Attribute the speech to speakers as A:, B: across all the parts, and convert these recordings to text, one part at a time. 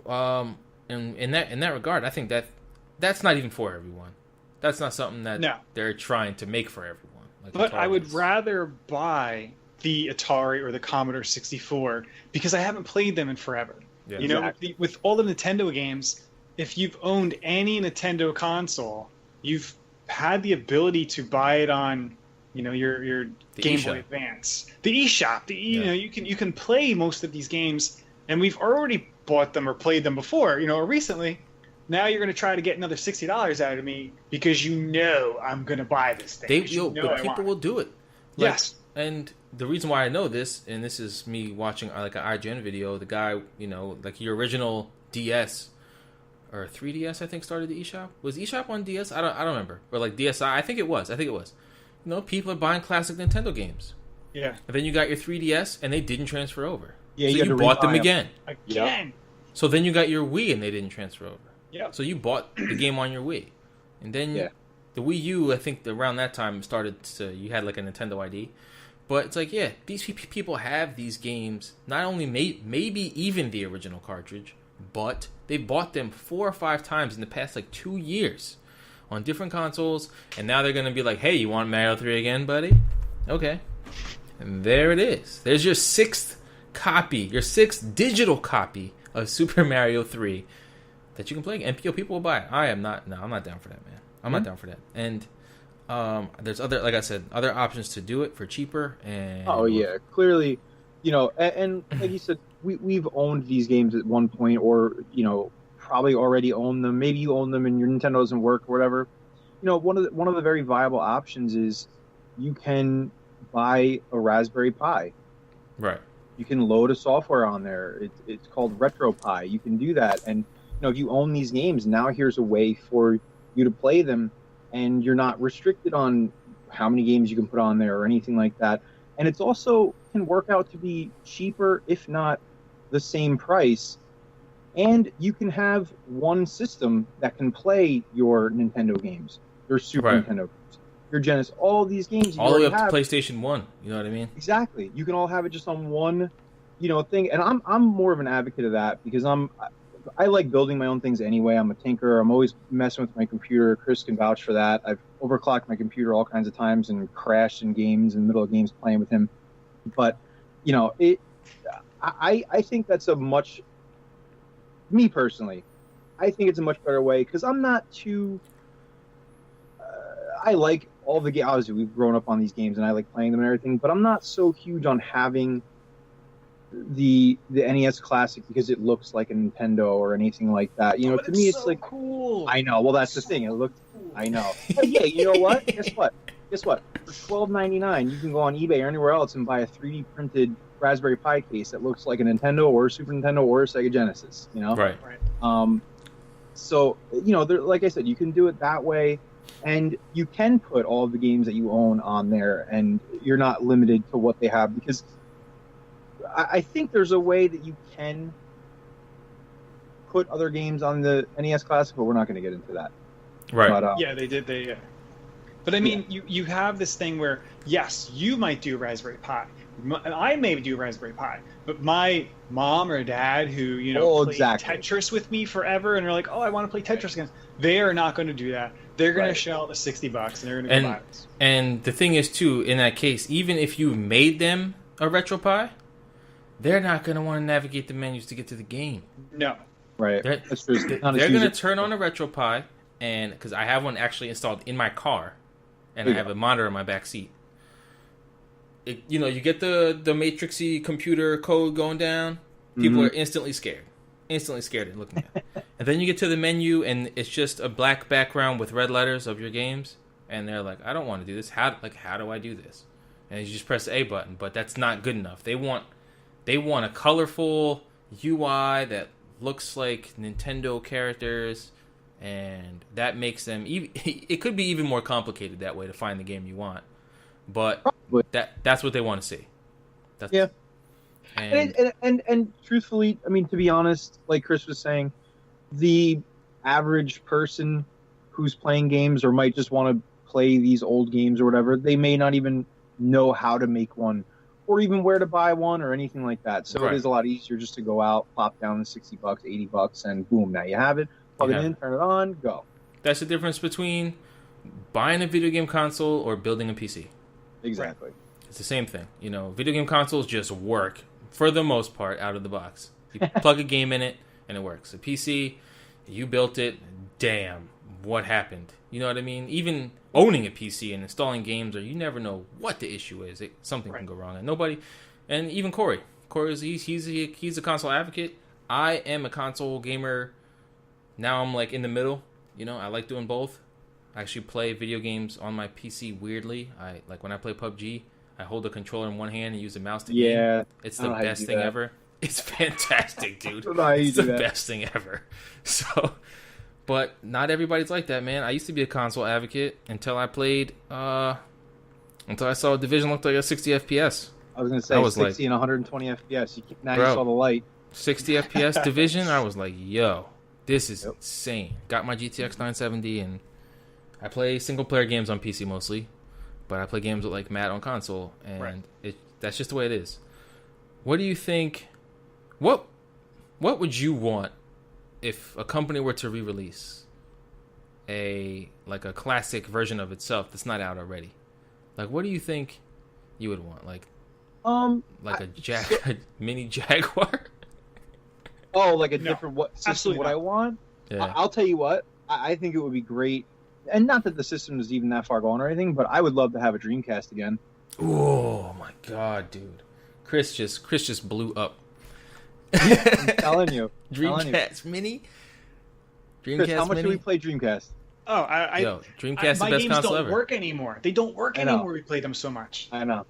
A: in that regard, I think that's not even for everyone. That's not something that
B: No.
A: they're trying to make for everyone. Like
B: But I
A: Atari
B: would
A: is.
B: rather buy the Atari or the Commodore 64 because I haven't played them in forever.
A: Yeah.
B: You know, with,
C: Exactly.
B: with all the Nintendo games, if you've owned any Nintendo console, you've had the ability to buy it on, your
A: The
B: Game
A: eShop.
B: Boy Advance, the eShop.
A: Yeah.
B: You can play most of these games, and we've already bought them or played them before, or recently. Now you're going to try to get another $60 out of me because I'm going to buy this thing. 'Cause
A: But
B: I
A: people
B: want it.
A: will do it.
B: Yes.
A: And the reason why I know this, and this is me watching like an IGN video, the guy, like your original DS or 3DS, I think started the eShop. Was eShop on DS? I don't remember. Or like DSi, I think it was. People are buying classic Nintendo games.
B: Yeah.
A: And then you got your 3DS, and they didn't transfer over.
C: Yeah,
A: so
C: you had
A: you
C: to
A: bought them
C: rebuy 'em.
A: again.
B: Again.
A: So then you got your Wii, and they didn't transfer over.
B: Yeah.
A: So you bought the game on your Wii, and then
C: Yeah.
A: the Wii U. I think around that time you had like a Nintendo ID, but it's like these people have these games. Not only maybe even the original cartridge, but they bought them 4 or 5 times in the past like 2 years on different consoles, and now they're gonna be like, "Hey, you want Mario 3 again, buddy? Okay." And there it is. There's your sixth digital copy of Super Mario 3 that you can play, and people will buy it. I'm not down for that, man. I'm not down for that. And there's like I said, other options to do it for cheaper. And
C: Oh yeah, clearly, and like you said, we've owned these games at one point, or probably already own them. Maybe you own them and your Nintendo doesn't work or whatever. One of the very viable options is you can buy a Raspberry Pi.
A: right.
C: You can load a software on there. It's called RetroPie. You can do that, and if you own these games, now here's a way for you to play them, and you're not restricted on how many games you can put on there or anything like that. And it's also can work out to be cheaper, if not the same price. And you can have one system that can play your Nintendo games, your Super
A: Right.
C: Nintendo games, your Genesis, all these games you
A: All the way
C: already
A: up
C: have.
A: to PlayStation 1. You know what I mean?
C: Exactly. You can all have it just on one, thing. And I'm more of an advocate of that because I like building my own things anyway. I'm a tinkerer. I'm always messing with my computer. Chris can vouch for that. I've overclocked my computer all kinds of times and crashed in games in the middle of games playing with him. But I think that's me personally, I think it's a much better way because I'm not too. I like all the games. Obviously, we've grown up on these games, and I like playing them and everything. But I'm not so huge on having the NES Classic because it looks like a Nintendo or anything like that.
B: But
C: To me, it's
B: so
C: like
B: cool.
C: I know. Well, that's the thing. It looked. I know. But yeah, you know what? Guess what? For $12.99, you can go on eBay or anywhere else and buy a 3D printed Raspberry Pi case that looks like a Nintendo or a Super Nintendo or a Sega Genesis.
A: Right.
B: Right.
C: So like I said, you can do it that way, and you can put all the games that you own on there, and you're not limited to what they have because I think there's a way that you can put other games on the NES Classic, but we're not going to get into that.
A: Right.
C: But,
B: Yeah, they did. But I mean, you have this thing where, yes, you might do Raspberry Pi. I may do Raspberry Pi, but my mom or dad who, played
C: exactly.
B: Tetris with me forever and are like, oh, I want to play Tetris again. They are not going to do that. They're going to shell the $60 and they're going to go buy this.
A: And the thing is, too, in that case, even if you made them a RetroPie, they're not going to want to navigate the menus to get to the game.
B: No.
C: right.
A: They're,
C: That's true.
A: they're
C: Not as
A: going to
C: user-
A: turn on a RetroPie, and because I have one actually installed in my car, and I
C: Yeah.
A: have a monitor in my back seat. You get the matrixy computer code going down. People are instantly scared and looking at it. And then you get to the menu, and it's just a black background with red letters of your games, and they're like, I don't want to do this. How do I do this? And you just press the A button, but that's not good enough. They want a colorful UI that looks like Nintendo characters, and that makes them it could be even more complicated that way to find the game you want. But
C: Probably.
A: that's what they want to see.
C: Yeah.
A: And,
C: And truthfully, I mean, to be honest, like Chris was saying, the average person who's playing games or might just want to play these old games or whatever, they may not even know how to make one or even where to buy one or anything like that. So
A: Right.
C: it is a lot easier just to go out, pop down the $60, $80, and boom, now you have it. Plug it in, turn it on, go.
A: That's the difference between buying a video game console or building a PC.
C: Exactly.
A: It's the same thing. You know, video game consoles just work for the most part out of the box. You plug a game in it and it works. A PC, you built it, damn, what happened? You know what I mean? Even owning a PC and installing games, or you never know what the issue is. Something can go wrong, and nobody. And even Corey's he's a console advocate. I am a console gamer. Now I'm like in the middle. You know, I like doing both. I actually play video games on my PC weirdly. I like when I play PUBG, I hold the controller in one hand and use the mouse to game. It's the best thing ever. It's fantastic, dude. It's the best thing ever. So, but not everybody's like that, man. I used to be a console advocate until I played, until I saw Division looked like a 60 FPS.
C: I was going to say 60 and 120 FPS. Now you saw the light.
A: 60 FPS Division, I was like, yo, this is insane. Got my GTX 970, and I play single-player games on PC mostly, but I play games with like Matt on console, and that's just the way it is. What do you think? What would you want if a company were to re-release a classic version of itself that's not out already? Like, what do you think you would want? Like a mini Jaguar?
C: Oh, like a different system? What I want?
A: Yeah.
C: I'll tell you what. I think it would be great, and not that the system is even that far gone or anything, but I would love to have a Dreamcast again.
A: Oh my god, dude! Chris just blew up.
C: I'm telling you.
A: Dreamcast Mini? Dreamcast
C: Chris, how much
A: Mini?
C: do we play Dreamcast?
B: Oh,
A: Dreamcast is the best console ever.
B: My games don't work anymore. They don't work anymore. We play them so much.
C: I know.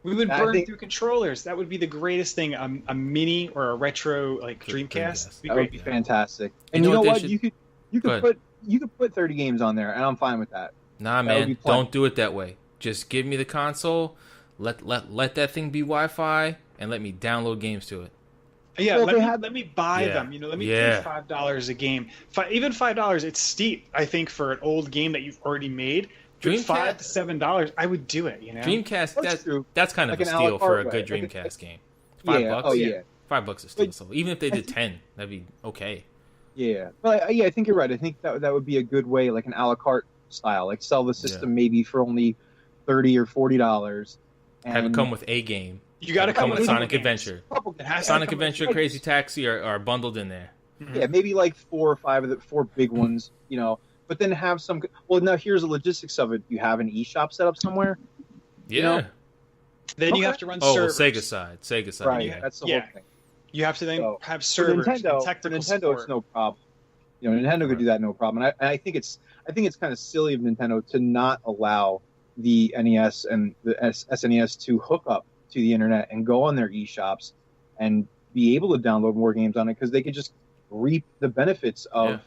B: We would burn through controllers. That would be the greatest thing. A mini or a retro Dreamcast.
C: That would be fantastic. And you know what? You could put 30 games on there, and I'm fine with that.
A: Nah, man, don't do it that way. Just give me the console. Let that thing be Wi-Fi, and let me download games to it.
B: Yeah, let me buy them. You know, let me pay $5 a game. Even $5, it's steep. I think for an old game that you've already made. Dreamcast, $5 to $7, I would do it. You know,
A: Dreamcast. That's kind of a steal for a good Dreamcast game. $5. Oh yeah, $5 is steal. So even if they did 10, that'd be okay.
C: Yeah, but I think you're right. I think that would be a good way, like an a la carte style, like sell the system maybe for only $30 or $40. And
A: have it come with a game.
B: You got to
A: come with Sonic Adventure. Sonic Adventure, Crazy Taxi are bundled in there.
C: Yeah, maybe like 4 or 5 of the 4 big ones, you know. But then have some. Well, now here's the logistics of it. You have an eShop set up somewhere.
A: Yeah.
C: You know?
B: Then you have to run servers.
A: Sega side.
C: Right.
A: Yeah.
C: That's the whole thing.
B: You have to then have servers.
C: Nintendo,
B: support.
C: It's no problem. You know, Nintendo could do that no problem. And I think it's kind of silly of Nintendo to not allow the NES and the SNES to hook up to the internet and go on their eShops and be able to download more games on it, because they could just reap the benefits of,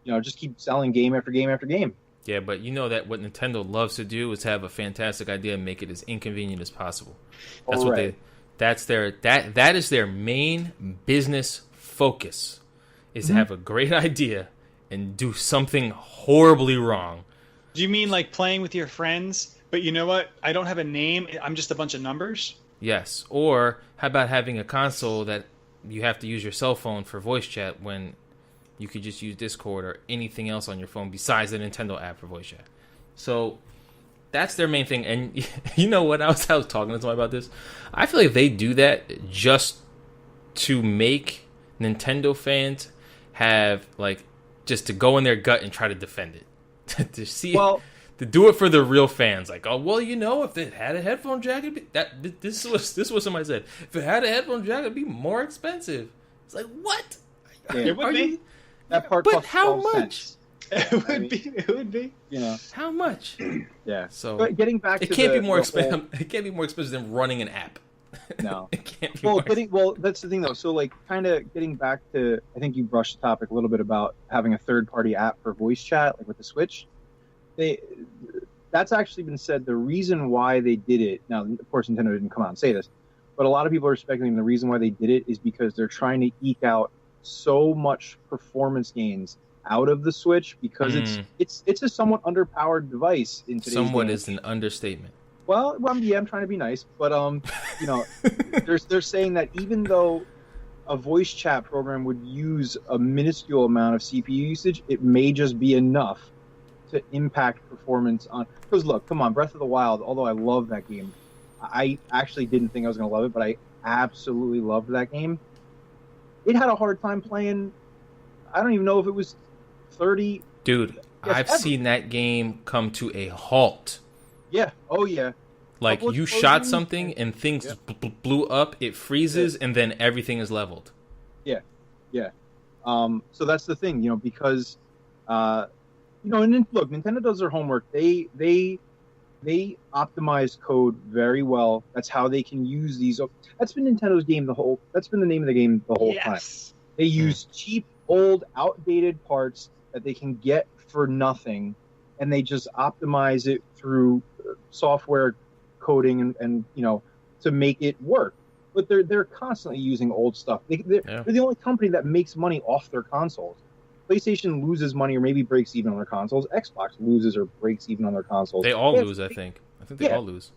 C: you know, just keep selling game after game after game.
A: Yeah, but you know that what Nintendo loves to do is have a fantastic idea and make it as inconvenient as possible. That's that is their main business focus, is to have a great idea and do something horribly wrong.
B: Do you mean like playing with your friends, but you know what? I don't have a name. I'm just a bunch of numbers?
A: Yes. Or how about having a console that you have to use your cell phone for voice chat when you could just use Discord or anything else on your phone besides the Nintendo app for voice chat? So that's their main thing. And you know what? I was talking to somebody about this. I feel like they do that just to make Nintendo fans have, like, just to go in their gut and try to defend it. To see to do it for the real fans. Like, oh, well, you know, if it had a headphone jack, this was somebody said. If it had a headphone jack, it'd be more expensive. It's like, what?
C: Yeah, it would be. That part,
A: but how much?
B: It would be.
C: You know,
A: how much?
C: Yeah.
A: So
C: but getting back,
A: it can't be more expensive. It can't be more expensive than running an app.
C: No.
A: It can't be.
C: Well, that's the thing though. So, like, kind of getting back to, I think you brushed the topic a little bit about having a third-party app for voice chat, like with the Switch. That's actually been said. The reason why they did it, now, of course, Nintendo didn't come out and say this, but a lot of people are speculating the reason why they did it is because they're trying to eke out so much performance gains out of the Switch, because it's a somewhat underpowered device in today's
A: somewhat
C: game.
A: is an understatement.
C: Well, yeah, I'm trying to be nice, but you know, they're saying that even though a voice chat program would use a minuscule amount of CPU usage, it may just be enough to impact performance on. Because look, come on, Breath of the Wild. Although I love that game, I actually didn't think I was going to love it, but I absolutely loved that game. It had a hard time playing. I don't even know if it was 30.
A: Dude, I've seen that game come to a halt.
C: Yeah. Oh yeah.
A: Like, you shot something and things blew up, it freezes, and then everything is leveled.
C: Yeah, yeah. So that's the thing, you know, because, you know, and look, Nintendo does their homework. They optimize code very well. That's how they can use these. That's been Nintendo's game that's been the name of the game the whole time. They use cheap, old, outdated parts that they can get for nothing, and they just optimize it through software coding and you know, to make it work. But they're constantly using old stuff. They're the only company that makes money off their consoles. PlayStation loses money or maybe breaks even on their consoles. Xbox loses or breaks even on their consoles.
A: They all lose, I think. I think they all lose.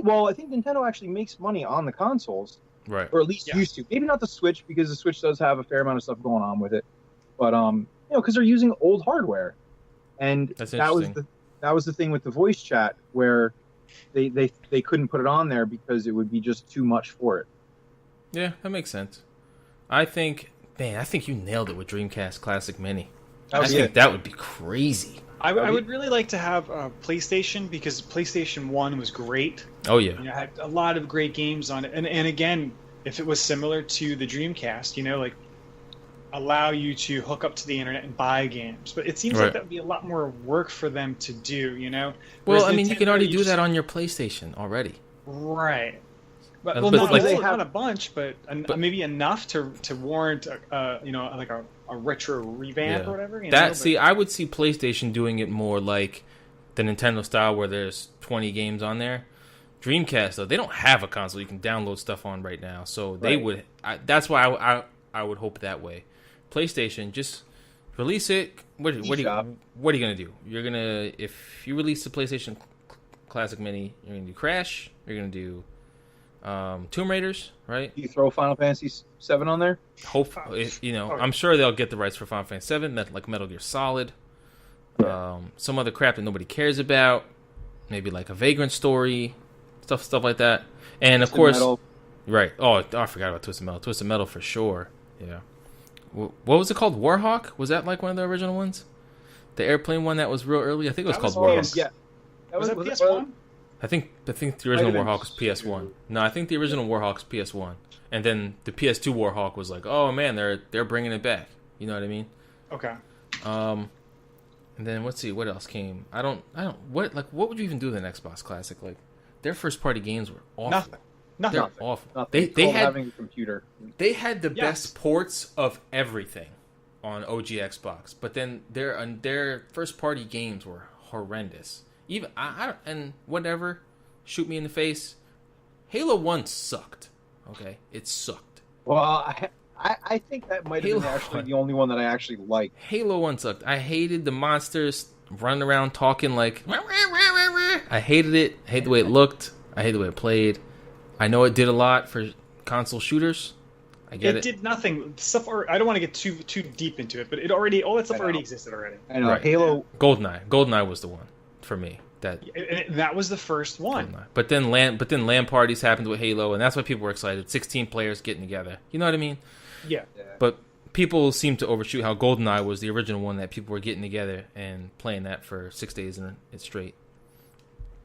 C: Well, I think Nintendo actually makes money on the consoles.
A: Right.
C: Or at least used to. Maybe not the Switch, because the Switch does have a fair amount of stuff going on with it. But you know, because they're using old hardware. And that was the thing with the voice chat, where they couldn't put it on there because it would be just too much for it.
A: Yeah, that makes sense. I think you nailed it with Dreamcast Classic Mini. I think that would be crazy.
B: I would really like to have PlayStation, because PlayStation 1 was great.
A: Oh, yeah.
B: You know, had a lot of great games on it. And again, if it was similar to the Dreamcast, you know, like, allow you to hook up to the internet and buy games. But it seems like that would be a lot more work for them to do, you know?
A: Well, I mean, you can already do that on your PlayStation already.
B: Right. But,
A: well,
B: not a bunch, but maybe enough to warrant, you know, like a retro revamp or whatever. You know?
A: I would see PlayStation doing it more like the Nintendo style, where there's 20 games on there. Dreamcast, though, they don't have a console you can download stuff on right now, so they would. That's why I would hope that way. PlayStation, just release it. What are you gonna do? You're gonna, if you release the PlayStation Classic Mini, you're gonna do Crash. You're gonna do Tomb Raiders, right?
C: You throw Final Fantasy VII on there?
A: Hopefully, you know, I'm sure they'll get the rights for Final Fantasy VII, like Metal Gear Solid, some other crap that nobody cares about, maybe like a Vagrant Story, stuff like that, and of course, right? Oh, I forgot about Twisted Metal. Twisted Metal for sure. Yeah. What was it called? Warhawk? Was that like one of the original ones? The airplane one that was real early? I think it was called Warhawk.
C: Yeah.
B: Was that PS1?
A: I think the original Warhawk was PS1. No, I think the original Warhawk's PS1. And then the PS2 Warhawk was like, oh man, they're bringing it back. You know what I mean?
B: Okay.
A: And then let's see what else came. What would you even do with an Xbox Classic? Like, their first party games were awful.
B: Nothing.
A: They're awful.
C: Nothing. They had having a computer.
A: They had the best ports of everything on OG Xbox, but then their first party games were horrendous. Even and whatever, shoot me in the face. Halo 1 sucked. Okay, it sucked.
C: Well, I think that might have been actually the only one that I actually liked.
A: Halo 1 sucked. I hated the monsters running around talking like. I hated it. I hated the way it looked. I hated the way it played. I know it did a lot for console shooters. I get it.
B: It did nothing. I don't want to get too deep into it, but all that stuff already existed already.
C: I know. Right. Halo.
A: GoldenEye was the one for me.
B: That was the first one.
A: GoldenEye. But then LAN parties happened with Halo, and that's why people were excited. 16 players getting together. You know what I mean?
B: Yeah.
A: But people seem to overshoot how GoldenEye was the original one that people were getting together and playing that for 6 days straight.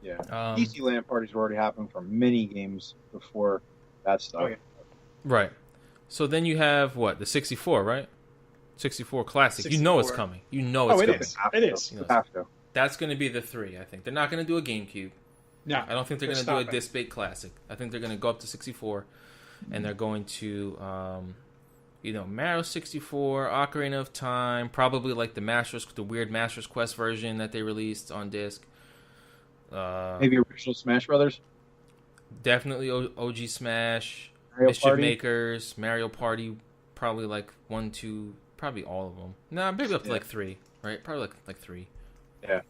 C: Yeah, PC LAN parties were already happening for many games before that stuff. Okay.
A: Right. So then you have the 64, right? 64 Classic. 64. You know it's coming. You know it's coming.
B: It is.
C: You have to.
A: That's going to be the 3, I think. They're not going to do a GameCube.
B: No.
A: I don't think they're going to do a disc-based Classic. I think they're going to go up to 64, and they're going to, Mario 64, Ocarina of Time, probably like the weird Master's Quest version that they released on disc.
C: Maybe original Smash Brothers.
A: Definitely OG Smash,
C: Mario
A: Mischief
C: Party.
A: Makers, Mario Party, probably like 1, 2, probably all of them. Nah, maybe up to like 3, right? Probably like 3.
C: Yeah.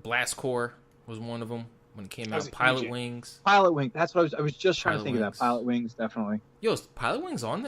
A: Blast Core, was one of them when it came
B: That was
A: out.
B: a
A: Pilot
B: huge-
A: Wings.
C: Pilot Wings. That's what I was just trying to
A: Pilot
C: think of that.
A: Wings.
C: Pilot Wings, definitely.
A: Yo, is Pilot Wings on